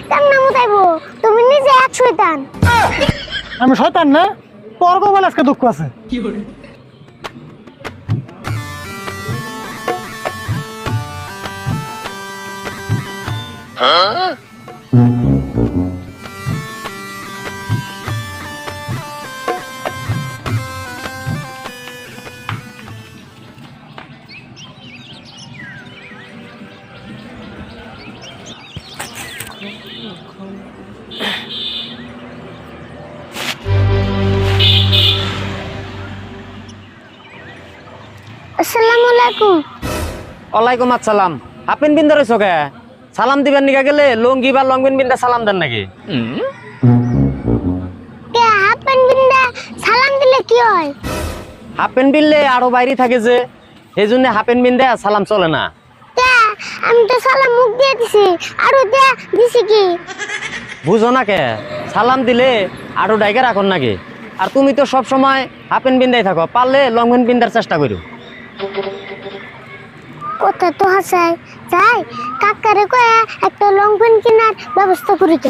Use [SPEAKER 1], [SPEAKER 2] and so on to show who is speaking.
[SPEAKER 1] কেমনে মুতাইবো? তুমি নিজে এক শয়তান।
[SPEAKER 2] আমি শয়তান না, তোর কপাল আজকে দুঃখ আছে।
[SPEAKER 1] আসসালামু আলাইকুম।
[SPEAKER 3] ওয়ালাইকুম আসসালাম। হাফ প্যান্ট বিন্দা রইছো কে? সালাম দিবেন নিকা গেলে লঙ্গি বা লং প্যান্ট বিন্দা সালাম দেন নাকি?
[SPEAKER 1] কে হাফ প্যান্ট বিন্দা সালাম দিলে কি হয়?
[SPEAKER 3] হাফ প্যান্ট বিনলে আরো বাইরে থাকে যে, এই জন্য হাফ প্যান্ট বিন্দা সালাম চলে না।
[SPEAKER 1] কে আমি তো সালাম মুখ দিয়ে দিছি, আরো দে দিছি কি?
[SPEAKER 3] বুঝো না কে? সালাম দিলে আরো ডাইকে রাখুন নাকি? আর তুমি তো সব সময় হাফ প্যান্ট বিন্দাই থাকো, পারলে লং প্যান্ট বিন্দার চেষ্টা করো।
[SPEAKER 1] কথা তো হাসাই যাই, কাকারে কয়ে একটা লং প্যান্ট কেনার ব্যবস্থা করি তো।